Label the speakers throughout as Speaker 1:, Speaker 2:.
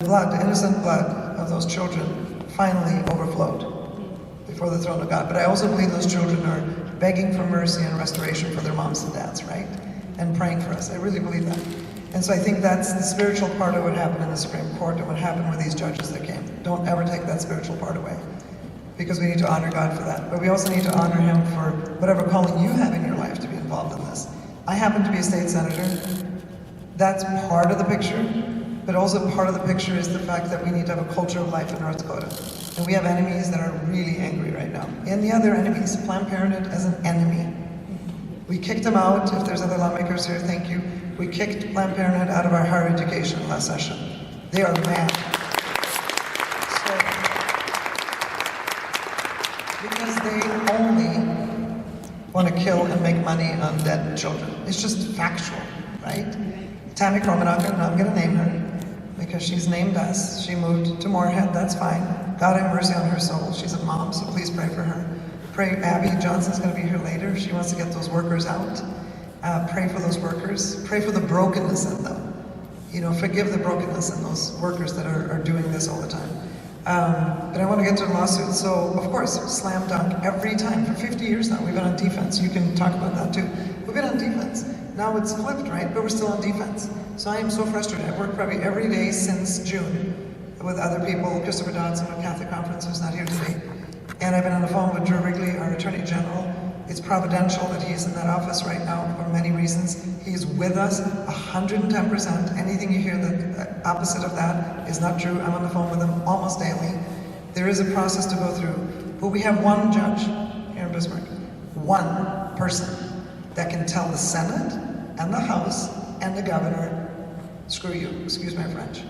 Speaker 1: Blood, the innocent blood of those children finally overflowed before the throne of God. But I also believe those children are begging for mercy and restoration for their moms and dads, right? And praying for us. I really believe that. And so I think that's the spiritual part of what happened in the Supreme Court and what happened with these judges that came. Don't ever take that spiritual part away, because we need to honor God for that. But we also need to honor Him for whatever calling you have in your life to be involved in this. I happen to be a state senator. That's part of the picture. But also part of the picture is the fact that we need to have a culture of life in North Dakota. And we have enemies that are really angry right now. And the other enemies, Planned Parenthood as an enemy. We kicked them out. If there's other lawmakers here, thank you. We kicked Planned Parenthood out of our higher education last session. They are mad. So, because they only want to kill and make money on dead children. It's just factual, right? Tammy Kromenacher, and I'm going to name her, because she's named us. She moved to Moorhead, that's fine. God have mercy on her soul. She's a mom, so please pray for her. Pray, Abby Johnson's going to be here later. She wants to get those workers out. Pray for those workers. Pray for the brokenness in them. You know, forgive the brokenness in those workers that are doing this all the time. But I want to get to the lawsuit. So, of course, slam dunk every time. For 50 years now, we've been on defense. You can talk about that too. We've been on defense. Now it's flipped, right? But we're still on defense. So I am so frustrated. I've worked probably every day since June with other people, Christopher Dodson of Catholic Conference, who's not here today. And I've been on the phone with Drew Wrigley, our Attorney General. It's providential that he's in that office right now for many reasons. He's with us 110%. Anything you hear that opposite of that is not true. I'm on the phone with him almost daily. There is a process to go through. But we have one judge here in Bismarck, one person that can tell the Senate and the House and the governor, screw you, excuse my French.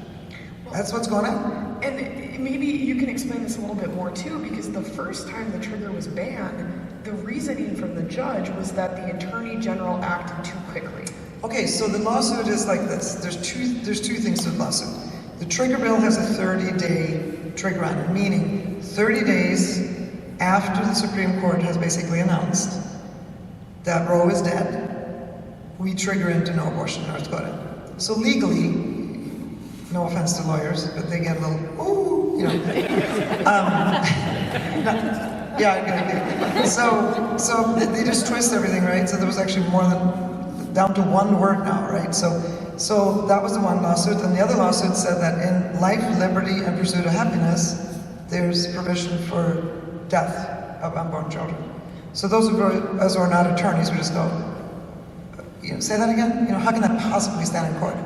Speaker 1: That's what's going on.
Speaker 2: And maybe you can explain this a little bit more too, because the first time the trigger was banned, the reasoning from the judge was that the Attorney General acted too quickly.
Speaker 1: Okay, so the lawsuit is like this. There's two things to the lawsuit. The trigger bill has a 30-day trigger on it, meaning 30 days after the Supreme Court has basically announced that Roe is dead, we trigger into no abortion in North Dakota. So legally, no offense to lawyers, but they get a little, ooh, you know. So they just twist everything, right? So there was actually more than, down to one word now, right? So that was the one lawsuit. And the other lawsuit said that in life, liberty, and pursuit of happiness, there's provision for death of unborn children. So those of us who are not attorneys, we just go, say that again? How can that possibly stand in court?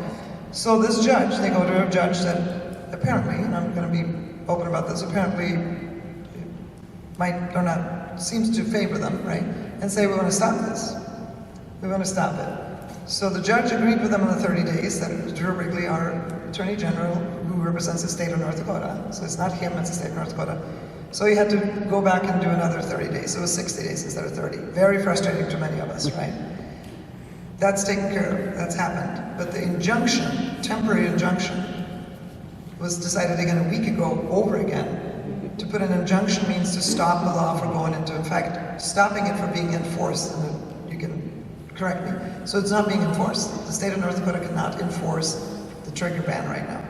Speaker 1: So this judge, they go to a judge that apparently, and I'm going to be open about this, apparently might or not, seems to favor them, right? And say, we want to stop this. We want to stop it. So the judge agreed with them on the 30 days, that it was Drew Wrigley, our Attorney General, who represents the state of North Dakota. So it's not him, it's the state of North Dakota. So he had to go back and do another 30 days. So it was 60 days instead of 30. Very frustrating to many of us, right? That's taken care of, that's happened. But the injunction, temporary injunction, was decided again a week ago over again. To put an injunction means to stop the law from going into effect, stopping it from being enforced. And you can correct me. So it's not being enforced. The state of North Dakota cannot enforce the trigger ban right now.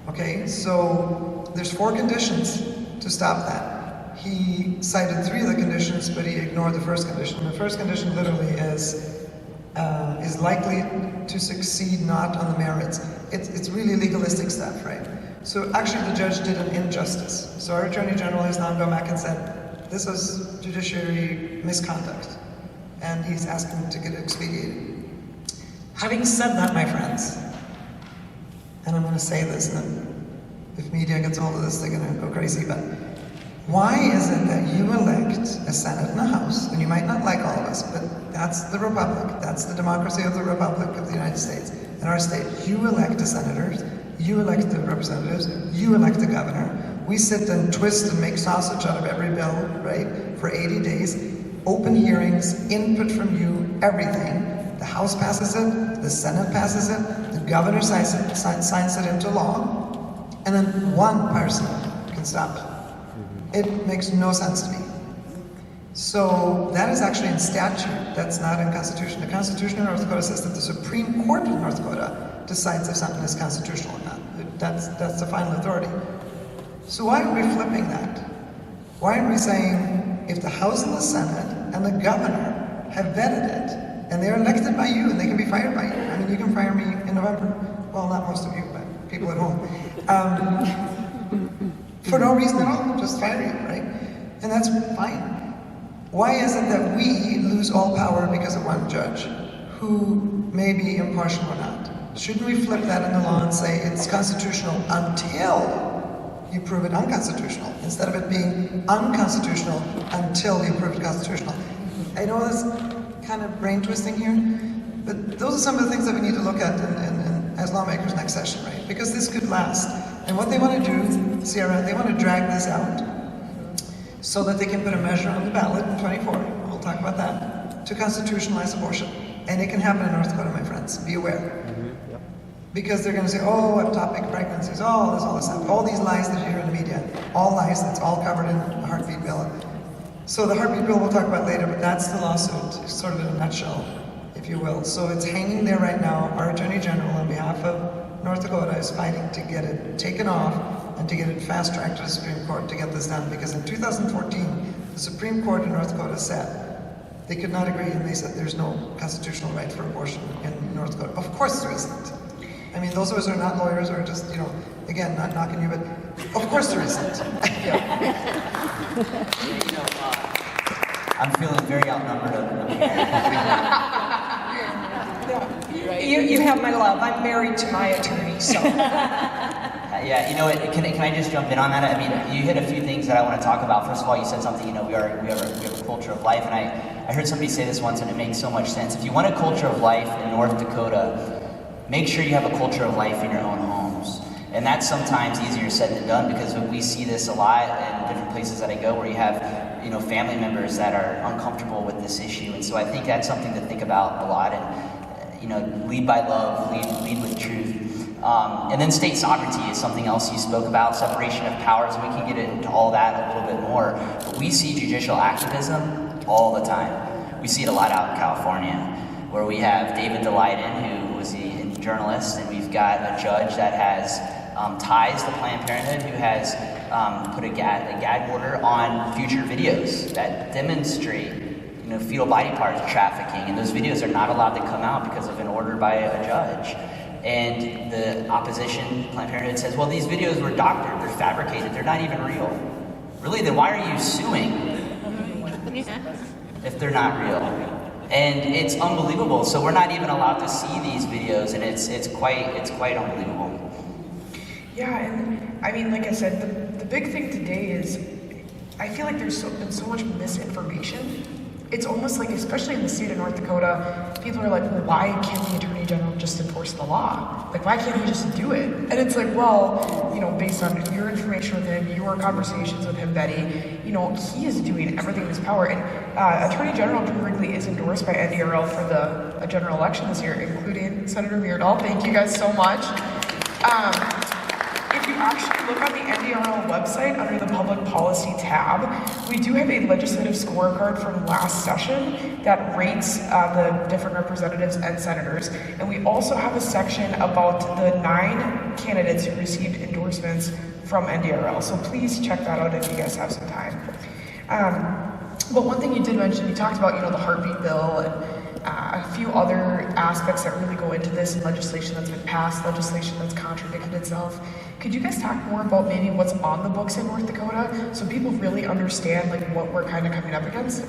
Speaker 1: Okay, so there's 4 conditions to stop that. He cited 3 of the conditions, but he ignored the first condition. The first condition literally is likely to succeed not on the merits. It's really legalistic stuff, right? So actually the judge did an injustice. So our Attorney General has now gone back and said, this is judiciary misconduct. And he's asking to get it expedited. Having said that, my friends, and I'm going to say this, and if media gets hold of this, they're going to go crazy, but why is it that you elect a Senate and a House, and you might not like all of us, but that's the Republic, that's the democracy of the Republic of the United States. In our state, you elect the senators, you elect the representatives, you elect the governor. We sit and twist and make sausage out of every bill, right, for 80 days. Open hearings, input from you, everything. The House passes it, the Senate passes it, the governor signs it into law, and then one person can stop it. It makes no sense to me. So that is actually in statute. That's not in Constitution. The Constitution of North Dakota says that the Supreme Court of North Dakota decides if something is constitutional or not. that's the final authority. So why are we flipping that? Why aren't we saying if the House and the Senate and the governor have vetted it, and they're elected by you, and they can be fired by you. I mean, you can fire me in November. Well, not most of you, but people at home. For no reason at all, just fire you, right? And that's fine. Why is it that we lose all power because of one judge, who may be impartial or not? Shouldn't we flip that in the law and say it's constitutional until you prove it unconstitutional, instead of it being unconstitutional until you prove it constitutional? I know that's kind of brain twisting here, but those are some of the things that we need to look at as lawmakers next session, right? Because this could last. And what they want to do, Sierra, they want to drag this out so that they can put a measure on the ballot in 24, we'll talk about that, to constitutionalize abortion. And it can happen in North Dakota, my friends, be aware. Because they're going to say, oh, ectopic pregnancies, oh, there's all this stuff, all these lies that you hear in the media, all lies, that's all covered in the heartbeat bill. So the heartbeat bill we'll talk about later, but that's the lawsuit, sort of in a nutshell, if you will. So it's hanging there right now. Our Attorney General, on behalf of North Dakota, is fighting to get it taken off and to get it fast-tracked to the Supreme Court to get this done. Because in 2014, the Supreme Court in North Dakota said they could not agree, and they said there's no constitutional right for abortion in North Dakota. Of course there isn't. I mean, those of us who are not lawyers or just, again, not knocking you, but of course there isn't.
Speaker 3: I'm feeling very outnumbered over here.
Speaker 2: You have my love. I'm married to my attorney, so.
Speaker 3: Yeah, can I just jump in on that? I mean, you hit a few things that I want to talk about. First of all, you said something, we have a culture of life, and I heard somebody say this once, and it makes so much sense. If you want a culture of life in North Dakota, make sure you have a culture of life in your own homes. And that's sometimes easier said than done, because we see this a lot in different places that I go where you have family members that are uncomfortable with this issue. And so I think that's something to think about a lot, and lead by love, lead with truth. And then state sovereignty is something else you spoke about, separation of powers, and we can get into all that a little bit more. But we see judicial activism all the time. We see it a lot out in California, where we have David Daleiden, who was a journalist, and we've got a judge that has ties to Planned Parenthood, who has put a gag order on future videos that demonstrate fetal body part trafficking, and those videos are not allowed to come out because of an order by a judge. And the opposition, Planned Parenthood, says, well, these videos were doctored, they're fabricated, they're not even real. Really, then why are you suing if they're not real? And it's unbelievable. So we're not even allowed to see these videos, and it's quite unbelievable.
Speaker 2: Yeah, and I mean, like I said, the big thing today is I feel like there's been so much misinformation. It's almost like, especially in the state of North Dakota, people are like, well, why can't the Attorney General just enforce the law? Like, why can't he just do it? And it's like, well, based on your information with him, your conversations with him, Betty, he is doing everything in his power. And Attorney General Drew Wrigley is endorsed by NDRL for the general election this year, including Senator Myrdal. Thank you guys so much. If you actually look on the NDRL website under the Public Policy tab, we do have a legislative scorecard from last session that rates the different representatives and senators. And we also have a section about the 9 candidates who received endorsements from NDRL. So please check that out if you guys have some time. But one thing you did mention, you talked about, the heartbeat bill and a few other aspects that really go into this, legislation that's been passed, legislation that's contradicted itself. Could you guys talk more about maybe what's on the books in North Dakota so people really understand what we're kind of coming up against?